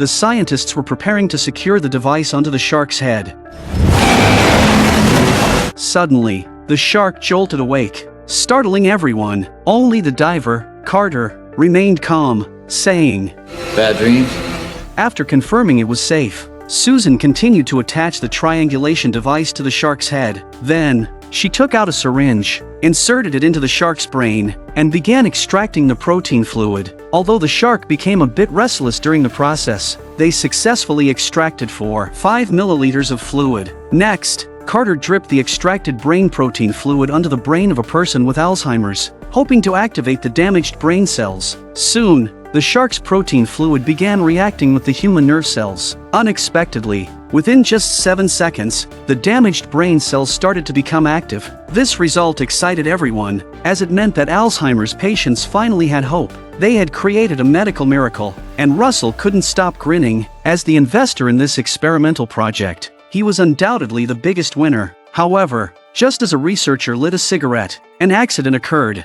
the scientists were preparing to secure the device onto the shark's head. Suddenly, the shark jolted awake, startling everyone. Only the diver, Carter, remained calm, saying, "Bad dreams?" After confirming it was safe, Susan continued to attach the triangulation device to the shark's head. Then, she took out a syringe, inserted it into the shark's brain, and began extracting the protein fluid. Although the shark became a bit restless during the process, they successfully extracted 5 milliliters of fluid. Next, Carter dripped the extracted brain protein fluid onto the brain of a person with Alzheimer's, hoping to activate the damaged brain cells. Soon, the shark's protein fluid began reacting with the human nerve cells. Unexpectedly, within just 7 seconds, the damaged brain cells started to become active. This result excited everyone, as it meant that Alzheimer's patients finally had hope. They had created a medical miracle, and Russell couldn't stop grinning. As the investor in this experimental project, he was undoubtedly the biggest winner. However, just as a researcher lit a cigarette, an accident occurred.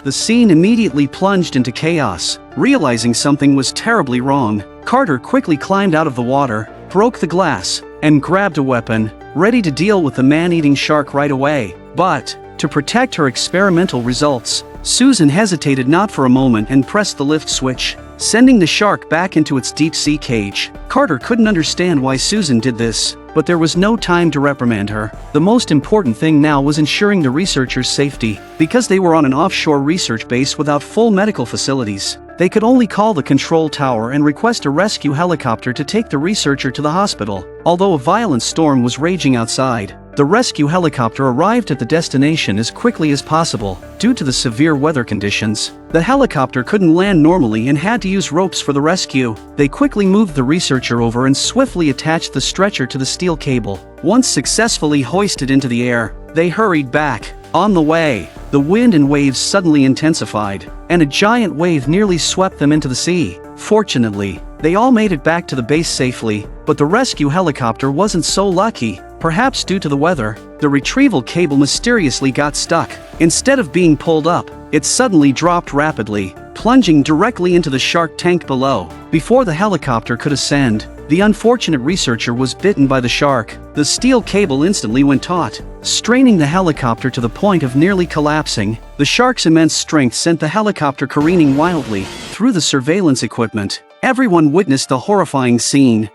The scene immediately plunged into chaos. Realizing something was terribly wrong, Carter quickly climbed out of the water, broke the glass, and grabbed a weapon, ready to deal with the man-eating shark right away. But, to protect her experimental results, Susan hesitated not for a moment and pressed the lift switch, sending the shark back into its deep-sea cage. Carter couldn't understand why Susan did this, but there was no time to reprimand her. The most important thing now was ensuring the researchers' safety. Because they were on an offshore research base without full medical facilities, they could only call the control tower and request a rescue helicopter to take the researcher to the hospital. Although a violent storm was raging outside, the rescue helicopter arrived at the destination as quickly as possible. Due to the severe weather conditions, the helicopter couldn't land normally and had to use ropes for the rescue. They quickly moved the researcher over and swiftly attached the stretcher to the steel cable. Once successfully hoisted into the air, they hurried back. On the way, the wind and waves suddenly intensified, and a giant wave nearly swept them into the sea. Fortunately, they all made it back to the base safely, but the rescue helicopter wasn't so lucky. Perhaps due to the weather, the retrieval cable mysteriously got stuck. Instead of being pulled up, it suddenly dropped rapidly, plunging directly into the shark tank below. Before the helicopter could ascend, the unfortunate researcher was bitten by the shark. The steel cable instantly went taut, straining the helicopter to the point of nearly collapsing. The shark's immense strength sent the helicopter careening wildly through the surveillance equipment. Everyone witnessed the horrifying scene.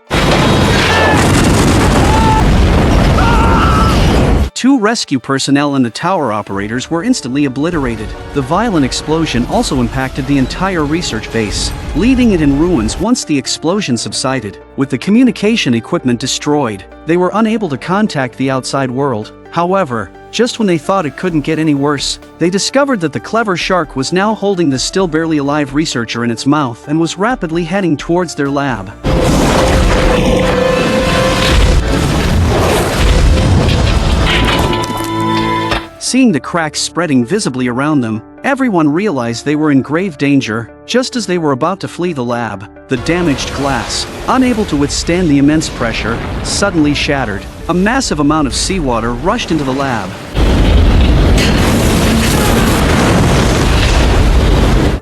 2 rescue personnel and the tower operators were instantly obliterated. The violent explosion also impacted the entire research base, leaving it in ruins once the explosion subsided. With the communication equipment destroyed, they were unable to contact the outside world. However, just when they thought it couldn't get any worse, they discovered that the clever shark was now holding the still barely alive researcher in its mouth and was rapidly heading towards their lab. Seeing the cracks spreading visibly around them, everyone realized they were in grave danger. Just as they were about to flee the lab, the damaged glass, unable to withstand the immense pressure, suddenly shattered. A massive amount of seawater rushed into the lab,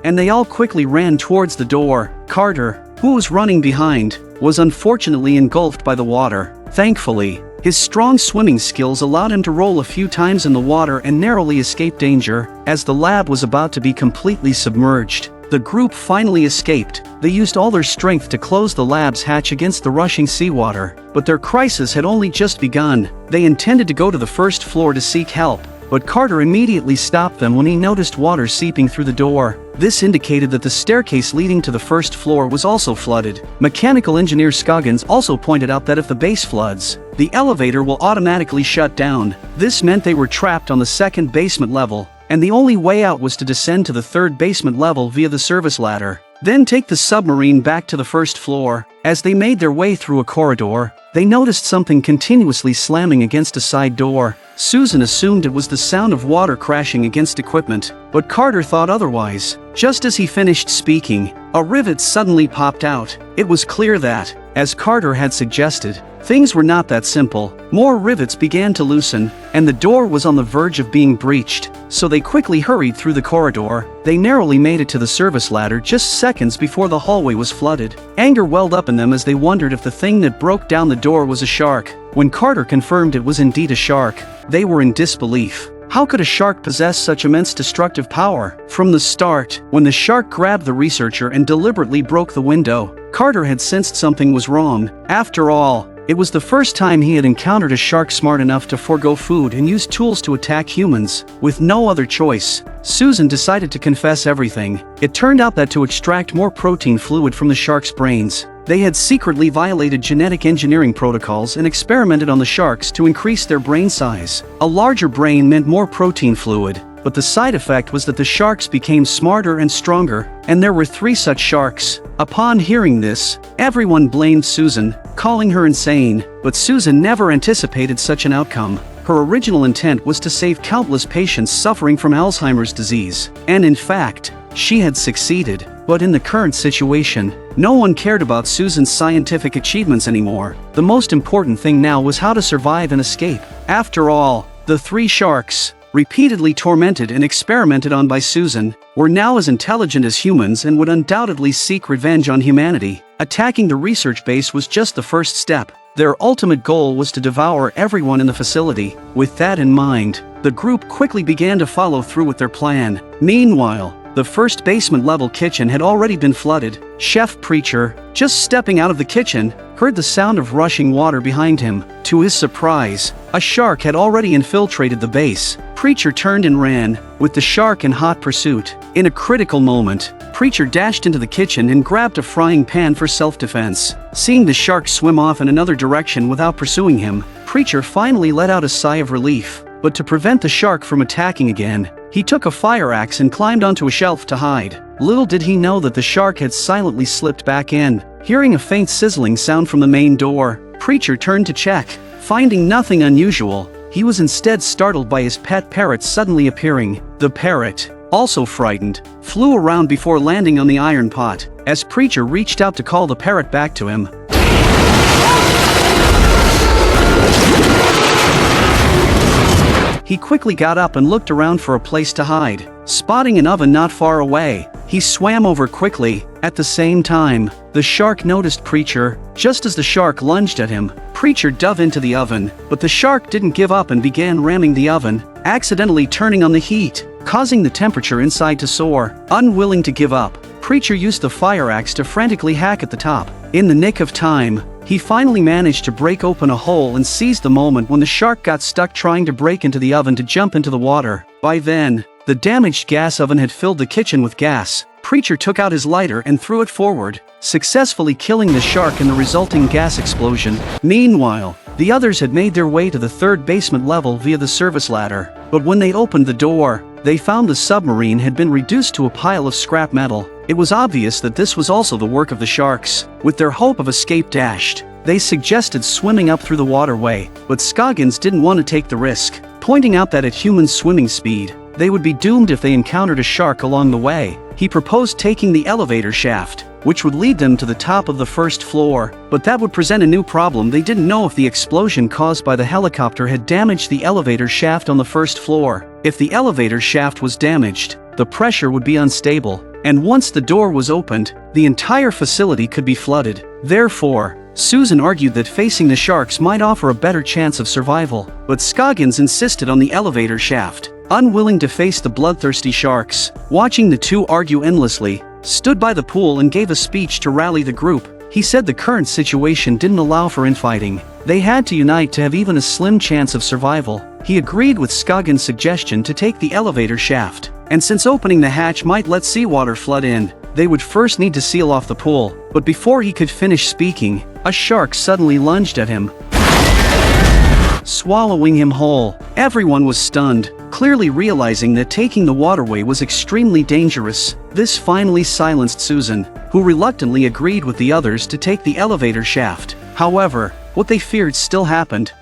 and they all quickly ran towards the door. Carter, who was running behind, was unfortunately engulfed by the water. Thankfully, his strong swimming skills allowed him to roll a few times in the water and narrowly escape danger. As the lab was about to be completely submerged, the group finally escaped. They used all their strength to close the lab's hatch against the rushing seawater, but their crisis had only just begun. They intended to go to the first floor to seek help, but Carter immediately stopped them when he noticed water seeping through the door. This indicated that the staircase leading to the first floor was also flooded. Mechanical engineer Scoggins also pointed out that if the base floods, the elevator will automatically shut down. This meant they were trapped on the second basement level, and the only way out was to descend to the third basement level via the service ladder, then take the submarine back to the first floor. As they made their way through a corridor, they noticed something continuously slamming against a side door. Susan assumed it was the sound of water crashing against equipment, but Carter thought otherwise. Just as he finished speaking, a rivet suddenly popped out. It was clear that, as Carter had suggested, things were not that simple. More rivets began to loosen, and the door was on the verge of being breached, so they quickly hurried through the corridor. They narrowly made it to the service ladder just seconds before the hallway was flooded. Anger welled up in them as they wondered if the thing that broke down the door was a shark. When Carter confirmed it was indeed a shark, they were in disbelief. How could a shark possess such immense destructive power? From the start, when the shark grabbed the researcher and deliberately broke the window, Carter had sensed something was wrong. After all, it was the first time he had encountered a shark smart enough to forego food and use tools to attack humans. With no other choice, Susan decided to confess everything. It turned out that to extract more protein fluid from the shark's brains, they had secretly violated genetic engineering protocols and experimented on the sharks to increase their brain size. A larger brain meant more protein fluid, but the side effect was that the sharks became smarter and stronger, and there were 3 such sharks. Upon hearing this, everyone blamed Susan, calling her insane, but Susan never anticipated such an outcome. Her original intent was to save countless patients suffering from Alzheimer's disease, and in fact, she had succeeded. But in the current situation, no one cared about Susan's scientific achievements anymore. The most important thing now was how to survive and escape. After all, the 3 sharks, repeatedly tormented and experimented on by Susan, were now as intelligent as humans and would undoubtedly seek revenge on humanity. Attacking the research base was just the first step. Their ultimate goal was to devour everyone in the facility. With that in mind, the group quickly began to follow through with their plan. Meanwhile, the first basement-level kitchen had already been flooded. Chef Preacher, just stepping out of the kitchen, heard the sound of rushing water behind him. To his surprise, a shark had already infiltrated the base. Preacher turned and ran, with the shark in hot pursuit. In a critical moment, Preacher dashed into the kitchen and grabbed a frying pan for self-defense. Seeing the shark swim off in another direction without pursuing him, Preacher finally let out a sigh of relief. But to prevent the shark from attacking again, he took a fire axe and climbed onto a shelf to hide. Little did he know that the shark had silently slipped back in. Hearing a faint sizzling sound from the main door, Preacher turned to check. Finding nothing unusual, he was instead startled by his pet parrot suddenly appearing. The parrot, also frightened, flew around before landing on the iron pot. As Preacher reached out to call the parrot back to him, he quickly got up and looked around for a place to hide. Spotting an oven not far away, he swam over quickly. At the same time, the shark noticed Preacher. Just as the shark lunged at him, Preacher dove into the oven, but the shark didn't give up and began ramming the oven, accidentally turning on the heat, causing the temperature inside to soar. Unwilling to give up, Preacher used the fire axe to frantically hack at the top. In the nick of time, he finally managed to break open a hole and seized the moment when the shark got stuck trying to break into the oven to jump into the water. By then, the damaged gas oven had filled the kitchen with gas. Preacher took out his lighter and threw it forward, successfully killing the shark in the resulting gas explosion. Meanwhile, the others had made their way to the 3rd basement level via the service ladder. But when they opened the door, they found the submarine had been reduced to a pile of scrap metal. It was obvious that this was also the work of the sharks. With their hope of escape dashed, they suggested swimming up through the waterway, but Scoggins didn't want to take the risk, pointing out that at human swimming speed, they would be doomed if they encountered a shark along the way. He proposed taking the elevator shaft, which would lead them to the top of the 1st floor, but that would present a new problem. They didn't know if the explosion caused by the helicopter had damaged the elevator shaft on the 1st floor. If the elevator shaft was damaged, the pressure would be unstable, and once the door was opened, the entire facility could be flooded. Therefore, Susan argued that facing the sharks might offer a better chance of survival, but Scoggins insisted on the elevator shaft. Unwilling to face the bloodthirsty sharks, watching the two argue endlessly, stood by the pool and gave a speech to rally the group. He said the current situation didn't allow for infighting. They had to unite to have even a slim chance of survival. He agreed with Scoggins' suggestion to take the elevator shaft, and since opening the hatch might let seawater flood in, they would first need to seal off the pool. But before he could finish speaking, a shark suddenly lunged at him, swallowing him whole. Everyone was stunned, clearly realizing that taking the waterway was extremely dangerous. This finally silenced Susan, who reluctantly agreed with the others to take the elevator shaft. However, what they feared still happened.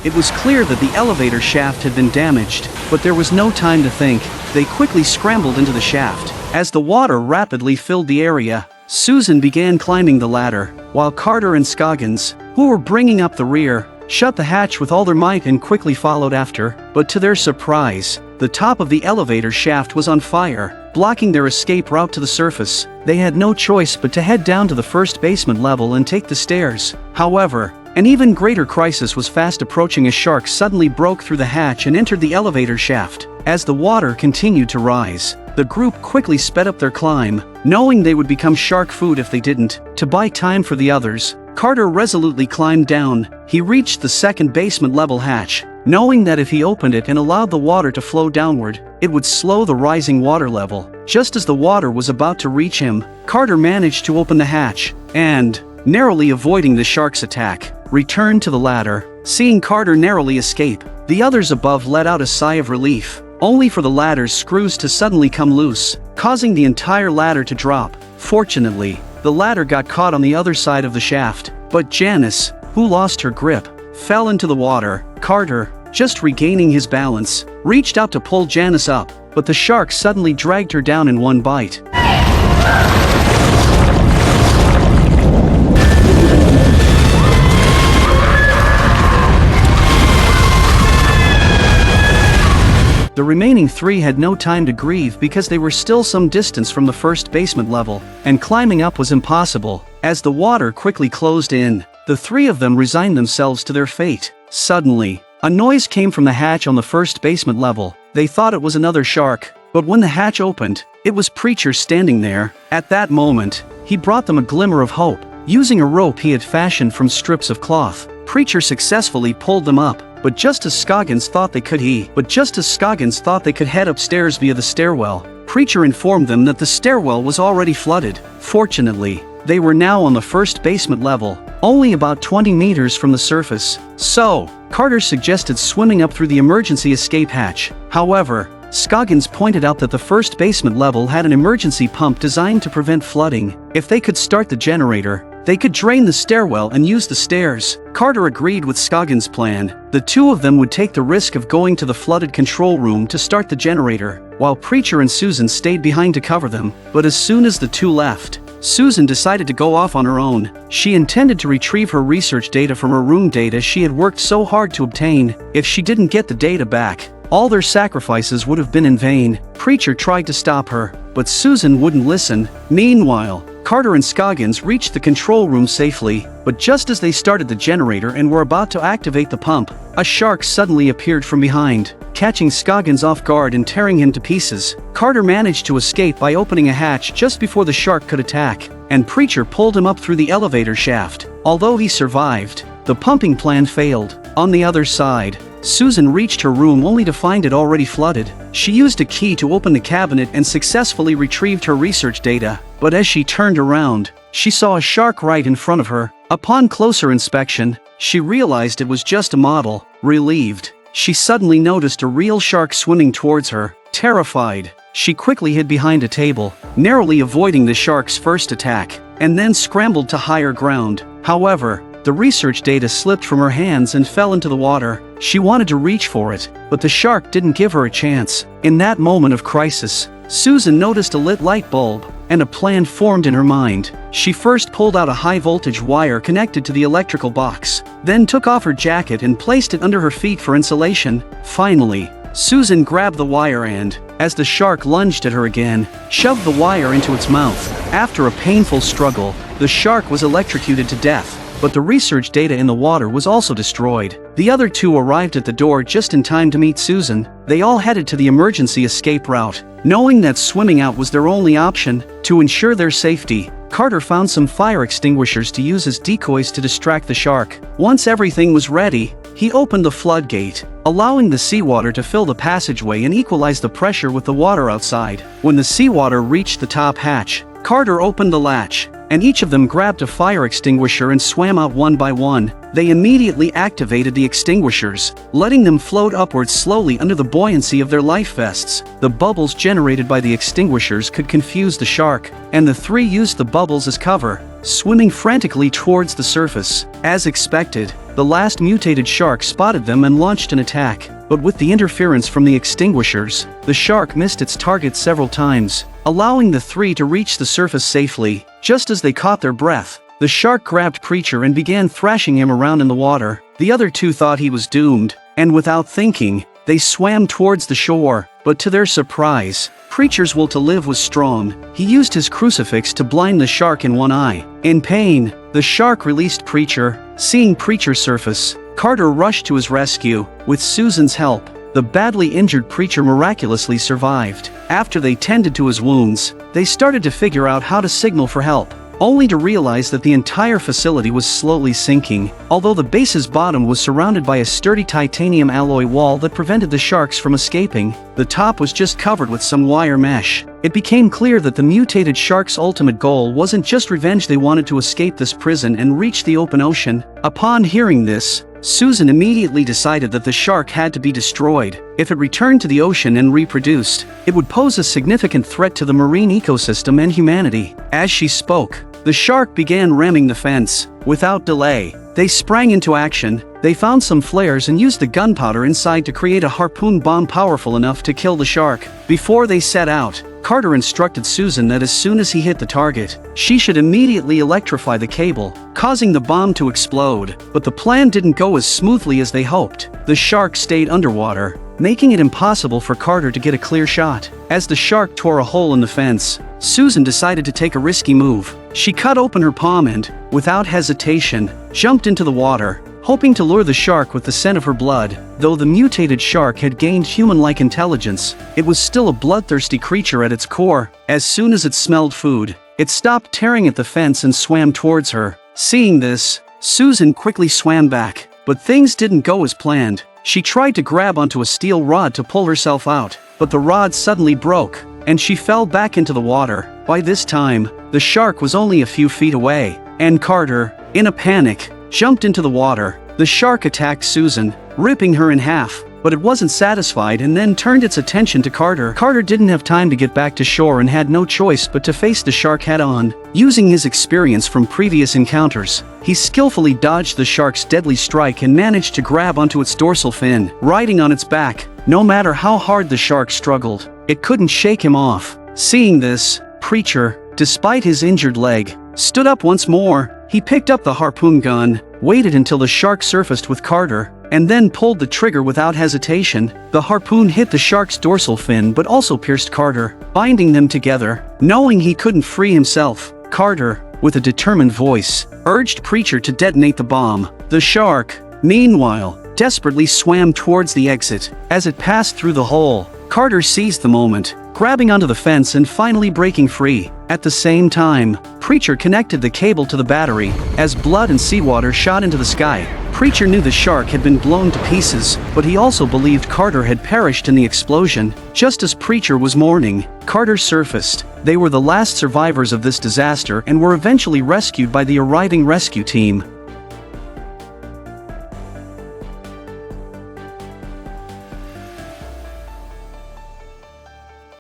It was clear that the elevator shaft had been damaged, but there was no time to think. They quickly scrambled into the shaft. As the water rapidly filled the area, Susan began climbing the ladder, while Carter and Scoggins, who were bringing up the rear, shut the hatch with all their might and quickly followed after, but to their surprise, the top of the elevator shaft was on fire, blocking their escape route to the surface. They had no choice but to head down to the first basement level and take the stairs. However, an even greater crisis was fast approaching as sharks suddenly broke through the hatch and entered the elevator shaft. As the water continued to rise, the group quickly sped up their climb, knowing they would become shark food if they didn't. To buy time for the others, Carter resolutely climbed down. He reached the second basement level hatch, knowing that if he opened it and allowed the water to flow downward, it would slow the rising water level. Just as the water was about to reach him, Carter managed to open the hatch, and, narrowly avoiding the shark's attack, returned to the ladder. Seeing Carter narrowly escape, the others above let out a sigh of relief, only for the ladder's screws to suddenly come loose, causing the entire ladder to drop. Fortunately, the ladder got caught on the other side of the shaft, but Janice, who lost her grip, fell into the water. Carter, just regaining his balance, reached out to pull Janice up, but the shark suddenly dragged her down in one bite. The remaining three had no time to grieve because they were still some distance from the first basement level, and climbing up was impossible. As the water quickly closed in, the three of them resigned themselves to their fate. Suddenly, a noise came from the hatch on the first basement level. They thought it was another shark, but when the hatch opened, it was Preacher standing there. At that moment, he brought them a glimmer of hope. Using a rope he had fashioned from strips of cloth, Preacher successfully pulled them up. But just as Scoggins thought they could head upstairs via the stairwell, Preacher informed them that the stairwell was already flooded. Fortunately, they were now on the first basement level, only about 20 meters from the surface. So, Carter suggested swimming up through the emergency escape hatch. However, Scoggins pointed out that the first basement level had an emergency pump designed to prevent flooding. If they could start the generator, they could drain the stairwell and use the stairs. Carter agreed with Scoggins' plan. The two of them would take the risk of going to the flooded control room to start the generator, while Preacher and Susan stayed behind to cover them. But as soon as the two left, Susan decided to go off on her own. She intended to retrieve her research data from her room data she had worked so hard to obtain. If she didn't get the data back, all their sacrifices would have been in vain. Preacher tried to stop her, but Susan wouldn't listen. Meanwhile, Carter and Scoggins reached the control room safely, but just as they started the generator and were about to activate the pump, a shark suddenly appeared from behind, catching Scoggins off guard and tearing him to pieces. Carter managed to escape by opening a hatch just before the shark could attack, and Preacher pulled him up through the elevator shaft. Although he survived, the pumping plan failed. On the other side, Susan reached her room only to find it already flooded. She used a key to open the cabinet and successfully retrieved her research data, but as she turned around, she saw a shark right in front of her. Upon closer inspection, she realized it was just a model. Relieved, she suddenly noticed a real shark swimming towards her. Terrified, she quickly hid behind a table, narrowly avoiding the shark's first attack, and then scrambled to higher ground. However, the research data slipped from her hands and fell into the water. She wanted to reach for it, but the shark didn't give her a chance. In that moment of crisis, Susan noticed a lit light bulb, and a plan formed in her mind. She first pulled out a high-voltage wire connected to the electrical box, then took off her jacket and placed it under her feet for insulation. Finally, Susan grabbed the wire and, as the shark lunged at her again, shoved the wire into its mouth. After a painful struggle, the shark was electrocuted to death, but the research data in the water was also destroyed. The other two arrived at the door just in time to meet Susan. They all headed to the emergency escape route, knowing that swimming out was their only option. To ensure their safety, Carter found some fire extinguishers to use as decoys to distract the shark. Once everything was ready, he opened the floodgate, allowing the seawater to fill the passageway and equalize the pressure with the water outside. When the seawater reached the top hatch, Carter opened the latch, and each of them grabbed a fire extinguisher and swam out one by one. They immediately activated the extinguishers, letting them float upwards slowly under the buoyancy of their life vests. The bubbles generated by the extinguishers could confuse the shark, and the three used the bubbles as cover, swimming frantically towards the surface. As expected, the last mutated shark spotted them and launched an attack. but with the interference from the extinguishers, the shark missed its target several times, allowing the three to reach the surface safely. Just as they caught their breath, the shark grabbed Preacher and began thrashing him around in the water. The other two thought he was doomed, and without thinking, they swam towards the shore. But to their surprise, Preacher's will to live was strong. He used his crucifix to blind the shark in one eye. In pain, the shark released Preacher. Seeing Preacher surface, Carter rushed to his rescue. With Susan's help, the badly injured Preacher miraculously survived. After they tended to his wounds, they started to figure out how to signal for help, only to realize that the entire facility was slowly sinking. Although the base's bottom was surrounded by a sturdy titanium alloy wall that prevented the sharks from escaping, the top was just covered with some wire mesh. It became clear that the mutated shark's ultimate goal wasn't just revenge. They wanted to escape this prison and reach the open ocean. Upon hearing this, Susan immediately decided that the shark had to be destroyed. If it returned to the ocean and reproduced, it would pose a significant threat to the marine ecosystem and humanity. As she spoke, the shark began ramming the fence. Without delay, they sprang into action. They found some flares and used the gunpowder inside to create a harpoon bomb powerful enough to kill the shark. Before they set out, Carter instructed Susan that as soon as he hit the target, she should immediately electrify the cable, causing the bomb to explode. But the plan didn't go as smoothly as they hoped. The shark stayed underwater, making it impossible for Carter to get a clear shot. As the shark tore a hole in the fence, Susan decided to take a risky move. She cut open her palm and, without hesitation, jumped into the water, hoping to lure the shark with the scent of her blood. Though the mutated shark had gained human-like intelligence, it was still a bloodthirsty creature at its core. As soon as it smelled food, it stopped tearing at the fence and swam towards her. Seeing this, Susan quickly swam back, but things didn't go as planned. She tried to grab onto a steel rod to pull herself out, but the rod suddenly broke, and she fell back into the water. By this time, the shark was only a few feet away, and Carter, in a panic, jumped into the water. The shark attacked Susan, ripping her in half, but it wasn't satisfied and then turned its attention to Carter. Carter didn't have time to get back to shore and had no choice but to face the shark head-on. Using his experience from previous encounters, he skillfully dodged the shark's deadly strike and managed to grab onto its dorsal fin. Riding on its back, no matter how hard the shark struggled, it couldn't shake him off. Seeing this, Preacher, despite his injured leg, stood up once more. He picked up the harpoon gun, waited until the shark surfaced with Carter, and then pulled the trigger without hesitation. The harpoon hit the shark's dorsal fin but also pierced Carter, binding them together. Knowing he couldn't free himself, Carter, with a determined voice, urged Preacher to detonate the bomb. The shark, meanwhile, desperately swam towards the exit. As it passed through the hole, Carter seized the moment, grabbing onto the fence and finally breaking free. At the same time, Preacher connected the cable to the battery. As blood and seawater shot into the sky, Preacher knew the shark had been blown to pieces, but he also believed Carter had perished in the explosion. Just as Preacher was mourning, Carter surfaced. They were the last survivors of this disaster and were eventually rescued by the arriving rescue team.